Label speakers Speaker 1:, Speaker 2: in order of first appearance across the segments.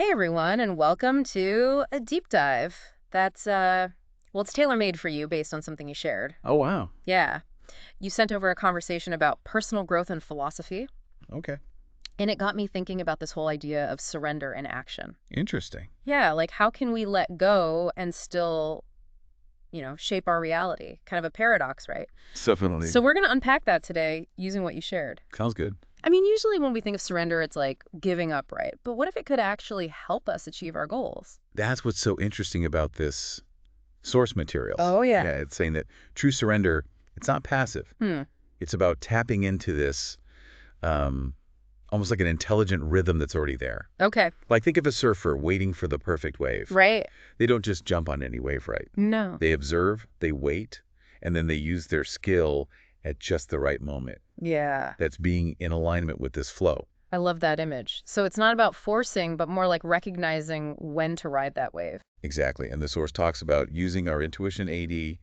Speaker 1: Hey everyone, and welcome to a deep dive. Well, it's tailor-made for you based on something you shared.
Speaker 2: Oh, wow.
Speaker 1: Yeah. You sent over a conversation about personal growth and philosophy,
Speaker 2: Okay.
Speaker 1: and it got me thinking about this whole idea of surrender and action.
Speaker 2: Interesting.
Speaker 1: Yeah, like how can we let go and still, shape our reality? Kind of a paradox, right?
Speaker 2: Definitely.
Speaker 1: So we're going to unpack that today using what you shared.
Speaker 2: Sounds good.
Speaker 1: I mean, usually when we think of surrender, it's like giving up, right? But what if it could actually help us achieve our goals?
Speaker 2: That's what's so interesting about this source material.
Speaker 1: Oh, yeah.
Speaker 2: Yeah, it's saying that true surrender, it's not passive.
Speaker 1: Hmm.
Speaker 2: It's about tapping into this um, almost like an intelligent rhythm that's already there.
Speaker 1: Okay.
Speaker 2: Like think of a surfer waiting for the perfect wave.
Speaker 1: Right.
Speaker 2: They don't just jump on any wave, right?
Speaker 1: No.
Speaker 2: They observe, they wait, and then they use their skill at just the right moment.
Speaker 1: Yeah.
Speaker 2: That's being in alignment with this flow.
Speaker 1: I love that image. So it's not about forcing, but more like recognizing when to ride that wave.
Speaker 2: Exactly. And the source talks about using our intuition AD,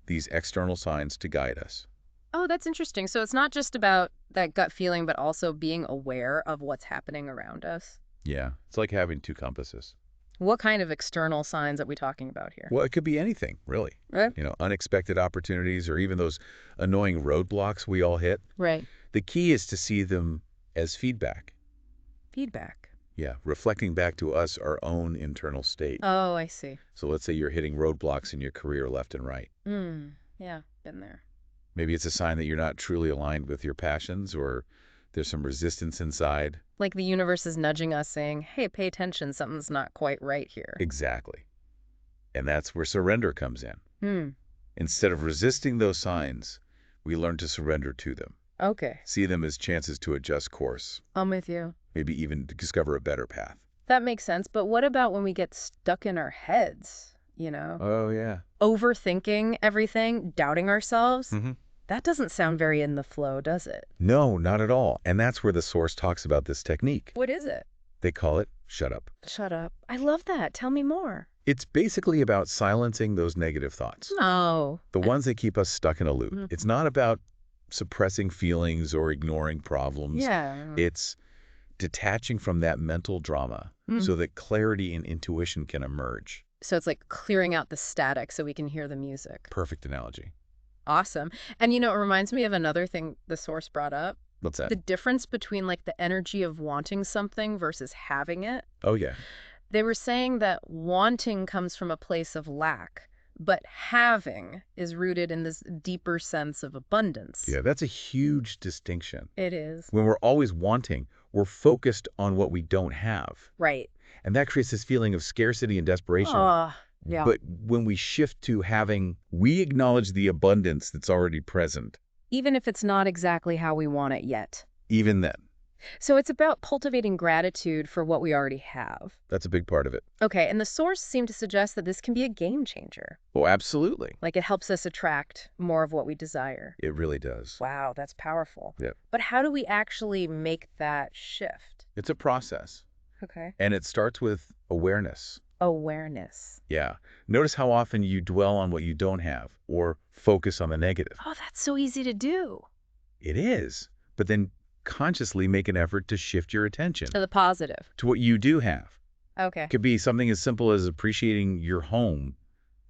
Speaker 2: these external signs to guide us.
Speaker 1: Oh, that's interesting. So it's not just about that gut feeling, but also being aware of what's happening around us.
Speaker 2: Yeah. It's like having two compasses.
Speaker 1: What kind of external signs are we talking about here?
Speaker 2: Well, it could be anything, really.
Speaker 1: Right.
Speaker 2: Unexpected opportunities or even those annoying roadblocks we all hit.
Speaker 1: Right.
Speaker 2: The key is to see them as feedback.
Speaker 1: Feedback.
Speaker 2: Yeah, reflecting back to us our own internal state.
Speaker 1: Oh, I see.
Speaker 2: So let's say you're hitting roadblocks in your career left and right.
Speaker 1: Yeah, been there.
Speaker 2: Maybe it's a sign that you're not truly aligned with your passions or there's some resistance inside.
Speaker 1: Like the universe is nudging us saying, hey, pay attention, something's not quite right here.
Speaker 2: Exactly. And that's where surrender comes in.
Speaker 1: Hmm.
Speaker 2: Instead of resisting those signs, we learn to surrender to them.
Speaker 1: Okay.
Speaker 2: See them as chances to adjust course,
Speaker 1: I'm with you.
Speaker 2: maybe even to discover a better path.
Speaker 1: That makes sense. But what about when we get stuck in our heads,
Speaker 2: Oh, yeah.
Speaker 1: overthinking everything, doubting ourselves?
Speaker 2: hmm
Speaker 1: That doesn't sound very in the flow, does it?
Speaker 2: No, not at all. And that's where the source talks about this technique.
Speaker 1: What is it?
Speaker 2: They call it shut up.
Speaker 1: Shut up. I love that. Tell me more.
Speaker 2: It's basically about silencing those negative thoughts,
Speaker 1: Oh.
Speaker 2: the ones that keep us stuck in a loop.
Speaker 1: Mhm.
Speaker 2: It's not about suppressing feelings or ignoring problems.
Speaker 1: Yeah.
Speaker 2: It's detaching from that mental drama so that clarity and intuition can emerge.
Speaker 1: So it's like clearing out the static so we can hear the music.
Speaker 2: Perfect analogy.
Speaker 1: Awesome. And it reminds me of another thing the source brought up.
Speaker 2: What's that?
Speaker 1: The difference between like the energy of wanting something versus having it.
Speaker 2: Oh, yeah.
Speaker 1: They were saying that wanting comes from a place of lack, but having is rooted in this deeper sense of abundance.
Speaker 2: Yeah, that's a huge distinction.
Speaker 1: It is.
Speaker 2: When we're always wanting, we're focused on what we don't have.
Speaker 1: Right.
Speaker 2: And that creates this feeling of scarcity and desperation.
Speaker 1: Yeah.
Speaker 2: But when we shift to having, we acknowledge the abundance that's already present,
Speaker 1: Even if it's not exactly how we want it yet.
Speaker 2: even then.
Speaker 1: So it's about cultivating gratitude for what we already have.
Speaker 2: That's a big part of it.
Speaker 1: Okay, and the source seemed to suggest that this can be a game changer.
Speaker 2: Oh, absolutely.
Speaker 1: Like it helps us attract more of what we desire.
Speaker 2: It really does.
Speaker 1: Wow, that's powerful.
Speaker 2: Yeah.
Speaker 1: But how do we actually make that shift?
Speaker 2: It's a process.
Speaker 1: Okay.
Speaker 2: And it starts with awareness.
Speaker 1: Awareness.
Speaker 2: Yeah. Notice how often you dwell on what you don't have or focus on the negative.
Speaker 1: Oh, that's so easy to do.
Speaker 2: It is. But then consciously make an effort to shift your attention
Speaker 1: To the positive.
Speaker 2: to what you do have.
Speaker 1: Okay.
Speaker 2: It could be something as simple as appreciating your home,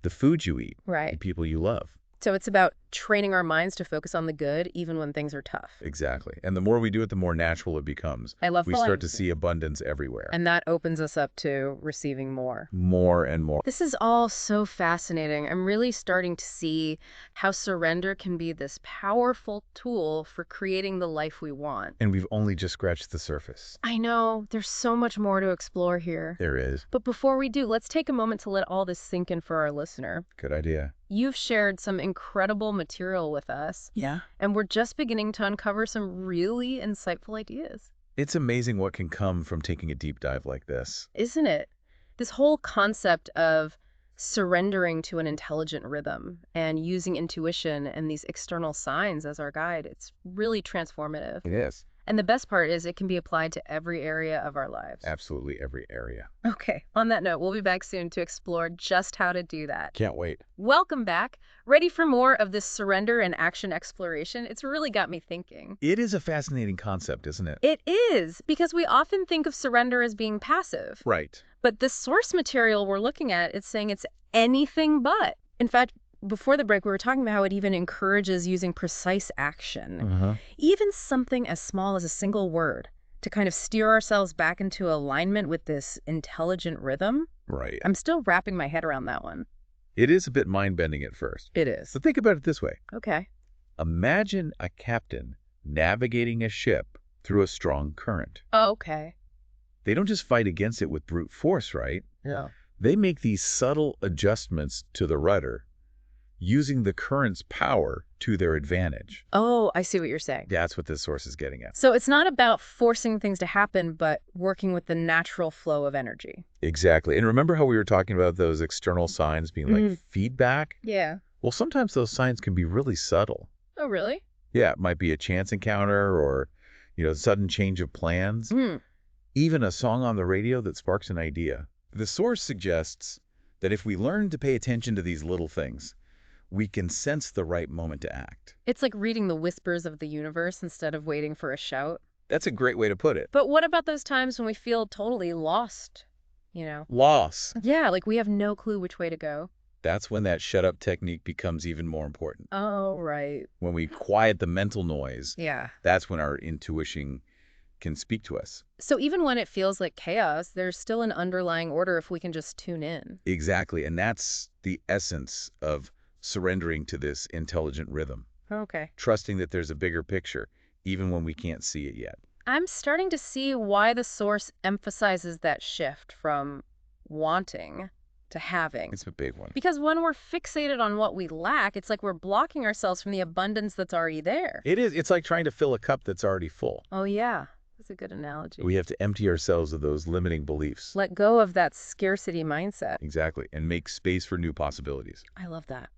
Speaker 2: the food you eat, the
Speaker 1: Right.
Speaker 2: people you love.
Speaker 1: So it's about training our minds to focus on the good even when things are tough.
Speaker 2: Exactly. And the more we do it, the more natural it becomes.
Speaker 1: I love
Speaker 2: We start to
Speaker 1: philosophy.
Speaker 2: see abundance everywhere.
Speaker 1: And that opens us up to receiving more.
Speaker 2: More and more.
Speaker 1: This is all so fascinating. I'm really starting to see how surrender can be this powerful tool for creating the life we want.
Speaker 2: And we've only just scratched the surface.
Speaker 1: I know there's so much more to explore here.
Speaker 2: There is.
Speaker 1: But before we do, let's take a moment to let all this sink in for our listener.
Speaker 2: Good idea.
Speaker 1: You've shared some incredible material with us,
Speaker 2: Yeah.
Speaker 1: and we're just beginning to uncover some really insightful ideas.
Speaker 2: It's amazing what can come from taking a deep dive like this.
Speaker 1: Isn't it? This whole concept of surrendering to an intelligent rhythm and using intuition and these external signs as our guide, it's really transformative.
Speaker 2: It is.
Speaker 1: And the best part is it can be applied to every area of our lives.
Speaker 2: Absolutely every area.
Speaker 1: Okay, on that note, we'll be back soon to explore just how to do that.
Speaker 2: Can't wait.
Speaker 1: Welcome back. Ready for more of this surrender and action exploration? It's really got me thinking.
Speaker 2: It is a fascinating concept, isn't it?
Speaker 1: It is, because we often think of surrender as being passive.
Speaker 2: Right.
Speaker 1: But the source material we're looking at, it's saying it's anything but. In fact, before the break, we were talking about how it even encourages using precise action. Even something as small as a single word to kind of steer ourselves back into alignment with this intelligent rhythm.
Speaker 2: Right.
Speaker 1: I'm still wrapping my head around that one.
Speaker 2: It is a bit mind-bending at first.
Speaker 1: It is.
Speaker 2: So think about it this way.
Speaker 1: Okay.
Speaker 2: Imagine a captain navigating a ship through a strong current.
Speaker 1: Oh, okay.
Speaker 2: They don't just fight against it with brute force, right?
Speaker 1: Yeah.
Speaker 2: They make these subtle adjustments to the rudder, using the current's power to their advantage.
Speaker 1: Oh, I see what you're saying.
Speaker 2: That's what this source is getting at.
Speaker 1: So it's not about forcing things to happen, but working with the natural flow of energy.
Speaker 2: Exactly. And remember how we were talking about those external signs being like feedback?
Speaker 1: Yeah.
Speaker 2: Well, sometimes those signs can be really subtle.
Speaker 1: Oh, really?
Speaker 2: Yeah, it might be a chance encounter or, sudden change of plans. Even a song on the radio that sparks an idea. The source suggests that if we learn to pay attention to these little things, we can sense the right moment to act.
Speaker 1: It's like reading the whispers of the universe instead of waiting for a shout.
Speaker 2: That's a great way to put it.
Speaker 1: But what about those times when we feel totally lost?
Speaker 2: Loss.
Speaker 1: Yeah, like we have no clue which way to go.
Speaker 2: That's when that shut-up technique becomes even more important.
Speaker 1: Oh, right.
Speaker 2: When we quiet the mental noise,
Speaker 1: Yeah.
Speaker 2: that's when our intuition can speak to us.
Speaker 1: So even when it feels like chaos, there's still an underlying order if we can just tune in.
Speaker 2: Exactly, and that's the essence of surrendering to this intelligent rhythm.
Speaker 1: Okay.
Speaker 2: Trusting that there's a bigger picture, even when we can't see it yet.
Speaker 1: I'm starting to see why the source emphasizes that shift from wanting to having.
Speaker 2: It's a big one.
Speaker 1: Because when we're fixated on what we lack, it's like we're blocking ourselves from the abundance that's already there.
Speaker 2: It is. It's like trying to fill a cup that's already full.
Speaker 1: Oh, yeah. That's a good analogy.
Speaker 2: We have to empty ourselves of those limiting beliefs.
Speaker 1: Let go of that scarcity mindset.
Speaker 2: Exactly, and make space for new possibilities.
Speaker 1: I love that.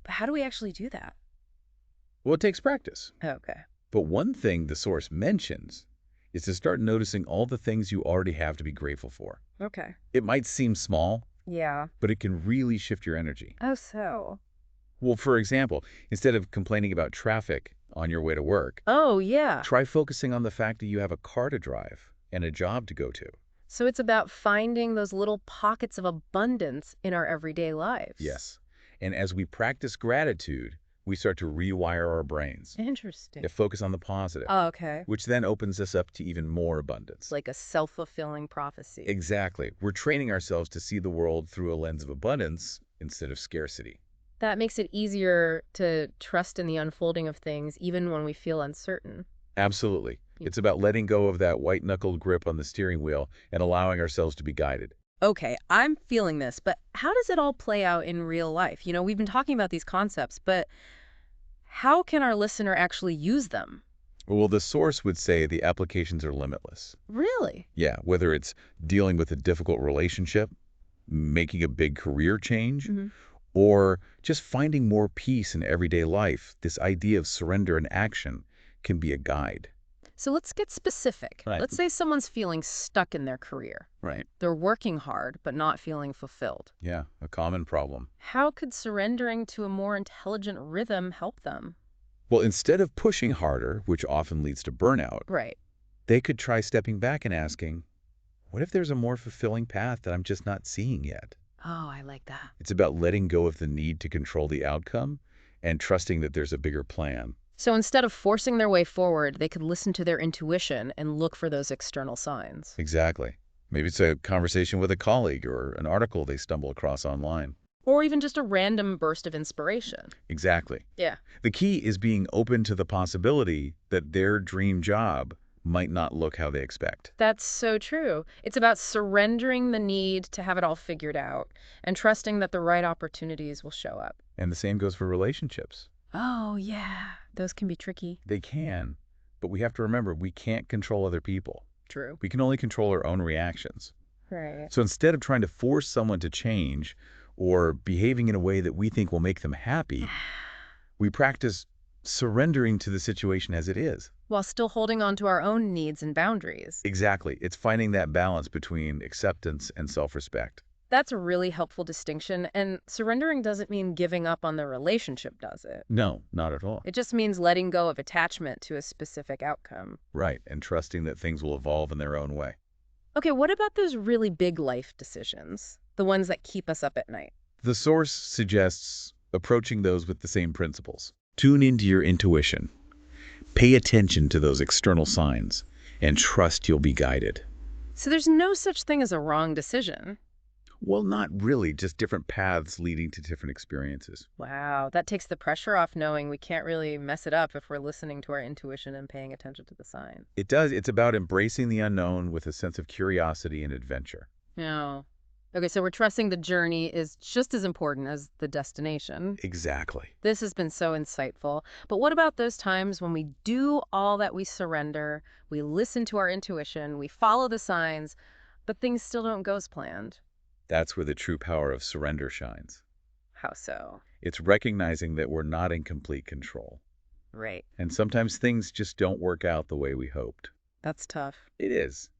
Speaker 1: But how do we actually do that?
Speaker 2: Well, it takes practice.
Speaker 1: Okay.
Speaker 2: But one thing the source mentions is to start noticing all the things you already have to be grateful for.
Speaker 1: Okay.
Speaker 2: It might seem small,
Speaker 1: Yeah.
Speaker 2: but it can really shift your energy.
Speaker 1: Oh, so.
Speaker 2: Well, for example, instead of complaining about traffic on your way to work,
Speaker 1: Oh, yeah.
Speaker 2: try focusing on the fact that you have a car to drive and a job to go to.
Speaker 1: So it's about finding those little pockets of abundance in our everyday lives.
Speaker 2: Yes. And as we practice gratitude, we start to rewire our brains
Speaker 1: Interesting.
Speaker 2: to focus on the positive,
Speaker 1: Oh, okay.
Speaker 2: which then opens us up to even more abundance.
Speaker 1: It's like a self-fulfilling prophecy.
Speaker 2: Exactly. We're training ourselves to see the world through a lens of abundance instead of scarcity.
Speaker 1: That makes it easier to trust in the unfolding of things, even when we feel uncertain.
Speaker 2: Absolutely. It's about letting go of that white-knuckled grip on the steering wheel and allowing ourselves to be guided.
Speaker 1: Okay, I'm feeling this, but how does it all play out in real life? We've been talking about these concepts, but how can our listener actually use them?
Speaker 2: Well, the source would say the applications are limitless.
Speaker 1: Really?
Speaker 2: Yeah, whether it's dealing with a difficult relationship, making a big career change, or just finding more peace in everyday life, this idea of surrender and action can be a guide.
Speaker 1: So let's get specific.
Speaker 2: Right.
Speaker 1: Let's say someone's feeling stuck in their career.
Speaker 2: Right.
Speaker 1: They're working hard, but not feeling fulfilled.
Speaker 2: Yeah, a common problem.
Speaker 1: How could surrendering to a more intelligent rhythm help them?
Speaker 2: Well, instead of pushing harder, which often leads to burnout,
Speaker 1: Right.
Speaker 2: they could try stepping back and asking, what if there's a more fulfilling path that I'm just not seeing yet?
Speaker 1: Oh, I like that.
Speaker 2: It's about letting go of the need to control the outcome and trusting that there's a bigger plan.
Speaker 1: So instead of forcing their way forward, they could listen to their intuition and look for those external signs.
Speaker 2: Exactly. Maybe it's a conversation with a colleague or an article they stumble across online.
Speaker 1: Or even just a random burst of inspiration.
Speaker 2: Exactly.
Speaker 1: Yeah.
Speaker 2: The key is being open to the possibility that their dream job might not look how they expect.
Speaker 1: That's so true. It's about surrendering the need to have it all figured out and trusting that the right opportunities will show up.
Speaker 2: And the same goes for relationships.
Speaker 1: Oh, yeah. Those can be tricky.
Speaker 2: They can, but we have to remember we can't control other people.
Speaker 1: True.
Speaker 2: We can only control our own reactions.
Speaker 1: Right.
Speaker 2: So instead of trying to force someone to change or behaving in a way that we think will make them happy, we practice surrendering to the situation as it is.
Speaker 1: While still holding on to our own needs and boundaries.
Speaker 2: Exactly. It's finding that balance between acceptance and self-respect.
Speaker 1: That's a really helpful distinction, and surrendering doesn't mean giving up on the relationship, does it?
Speaker 2: No, not at all.
Speaker 1: It just means letting go of attachment to a specific outcome.
Speaker 2: Right, and trusting that things will evolve in their own way.
Speaker 1: Okay, what about those really big life decisions? The ones that keep us up at night?
Speaker 2: The source suggests approaching those with the same principles. Tune into your intuition. Pay attention to those external signs, and trust you'll be guided.
Speaker 1: So there's no such thing as a wrong decision.
Speaker 2: Well, not really, just different paths leading to different experiences.
Speaker 1: Wow, that takes the pressure off knowing we can't really mess it up if we're listening to our intuition and paying attention to the signs.
Speaker 2: It does. It's about embracing the unknown with a sense of curiosity and adventure.
Speaker 1: Yeah. Okay, so we're trusting the journey is just as important as the destination.
Speaker 2: Exactly.
Speaker 1: This has been so insightful. But what about those times when we do all that we surrender, we listen to our intuition, we follow the signs, but things still don't go as planned?
Speaker 2: That's where the true power of surrender shines.
Speaker 1: How so?
Speaker 2: It's recognizing that we're not in complete control.
Speaker 1: Right.
Speaker 2: And sometimes things just don't work out the way we hoped.
Speaker 1: That's tough.
Speaker 2: It is,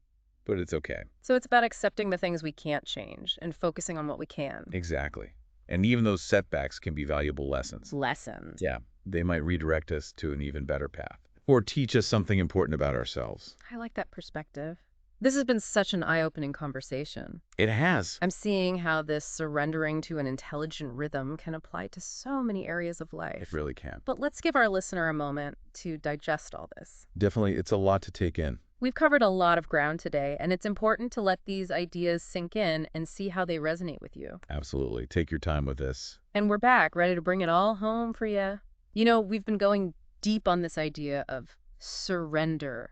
Speaker 2: but it's okay.
Speaker 1: So it's about accepting the things we can't change and focusing on what we can.
Speaker 2: Exactly. And even those setbacks can be valuable lessons.
Speaker 1: Lessons.
Speaker 2: Yeah, they might redirect us to an even better path or teach us something important about ourselves.
Speaker 1: I like that perspective. This has been such an eye-opening conversation.
Speaker 2: It has.
Speaker 1: I'm seeing how this surrendering to an intelligent rhythm can apply to so many areas of life.
Speaker 2: It really can.
Speaker 1: But let's give our listener a moment to digest all this.
Speaker 2: Definitely, it's a lot to take in.
Speaker 1: We've covered a lot of ground today, and it's important to let these ideas sink in and see how they resonate with you.
Speaker 2: Absolutely. Take your time with this.
Speaker 1: And we're back, ready to bring it all home for you. You know, we've been going deep on this idea of surrender,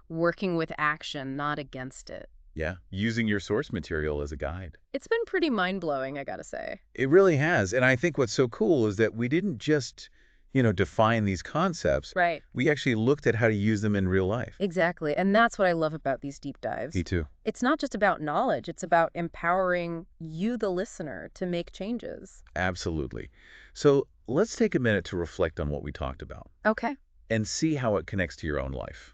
Speaker 1: working with action, not against it.
Speaker 2: Yeah, using your source material as a guide.
Speaker 1: It's been pretty mind-blowing, I gotta say.
Speaker 2: It really has. And I think what's so cool is that we didn't just, define these concepts.
Speaker 1: Right.
Speaker 2: We actually looked at how to use them in real life.
Speaker 1: Exactly. And that's what I love about these deep dives.
Speaker 2: Me too.
Speaker 1: It's not just about knowledge. It's about empowering you, the listener, to make changes.
Speaker 2: Absolutely. So let's take a minute to reflect on what we talked about
Speaker 1: Okay.
Speaker 2: and see how it connects to your own life.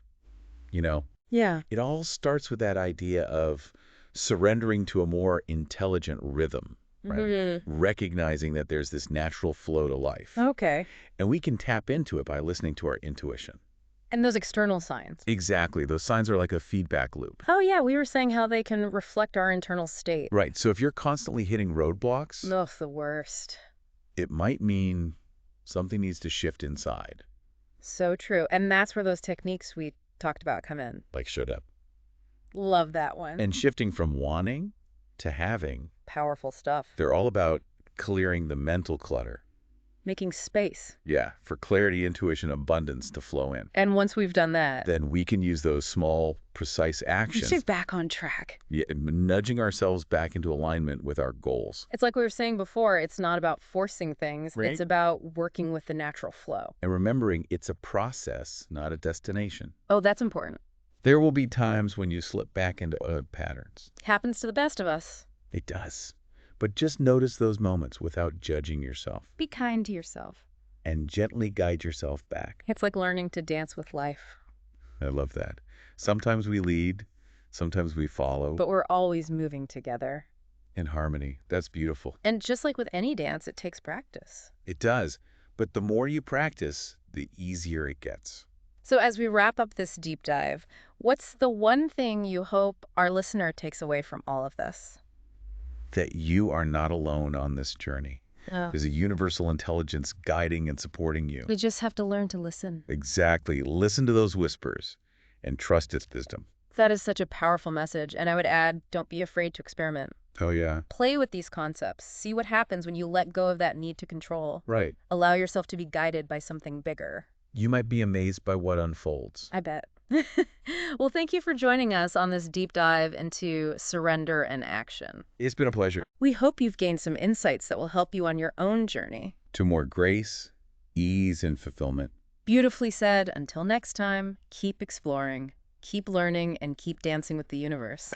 Speaker 1: Yeah.
Speaker 2: It all starts with that idea of surrendering to a more intelligent rhythm, right?
Speaker 1: Mm-hmm.
Speaker 2: Recognizing that there's this natural flow to life.
Speaker 1: Okay.
Speaker 2: And we can tap into it by listening to our intuition.
Speaker 1: And those external signs.
Speaker 2: Exactly. Those signs are like a feedback loop.
Speaker 1: Oh, yeah. We were saying how they can reflect our internal state.
Speaker 2: Right. So if you're constantly hitting roadblocks,
Speaker 1: Ugh, the worst.
Speaker 2: it might mean something needs to shift inside.
Speaker 1: So true. And that's where those techniques we talked about come in.
Speaker 2: Like showed up.
Speaker 1: Love that one.
Speaker 2: And shifting from wanting to having,
Speaker 1: Powerful stuff.
Speaker 2: they're all about clearing the mental clutter.
Speaker 1: Making space.
Speaker 2: Yeah, for clarity, intuition, abundance to flow in.
Speaker 1: And once we've done that,
Speaker 2: Then we can use those small, precise
Speaker 1: we
Speaker 2: actions,
Speaker 1: stay back on track.
Speaker 2: nudging ourselves back into alignment with our goals.
Speaker 1: It's like we were saying before, it's not about forcing things.
Speaker 2: Right.
Speaker 1: It's about working with the natural flow.
Speaker 2: And remembering it's a process, not a destination.
Speaker 1: Oh, that's important.
Speaker 2: There will be times when you slip back into old patterns.
Speaker 1: Happens to the best of us.
Speaker 2: It does. But just notice those moments without judging yourself
Speaker 1: Be kind to yourself.
Speaker 2: and gently guide yourself back.
Speaker 1: It's like learning to dance with life.
Speaker 2: I love that. Sometimes we lead, sometimes we follow
Speaker 1: But we're always moving together.
Speaker 2: in harmony. That's beautiful.
Speaker 1: And just like with any dance, it takes practice.
Speaker 2: It does. But the more you practice, the easier it gets.
Speaker 1: So as we wrap up this deep dive, what's the one thing you hope our listener takes away from all of this?
Speaker 2: That you are not alone on this journey.
Speaker 1: Oh.
Speaker 2: There's a universal intelligence guiding and supporting you.
Speaker 1: We just have to learn to listen.
Speaker 2: Exactly. Listen to those whispers and trust its wisdom.
Speaker 1: That is such a powerful message. And I would add, don't be afraid to experiment.
Speaker 2: Oh, yeah.
Speaker 1: Play with these concepts. See what happens when you let go of that need to control.
Speaker 2: Right.
Speaker 1: Allow yourself to be guided by something bigger.
Speaker 2: You might be amazed by what unfolds.
Speaker 1: I bet. Well, thank you for joining us on this deep dive into surrender and action.
Speaker 2: It's been a pleasure.
Speaker 1: We hope you've gained some insights that will help you on your own journey.
Speaker 2: To more grace, ease, and fulfillment.
Speaker 1: Beautifully said. Until next time, keep exploring, keep learning, and keep dancing with the universe.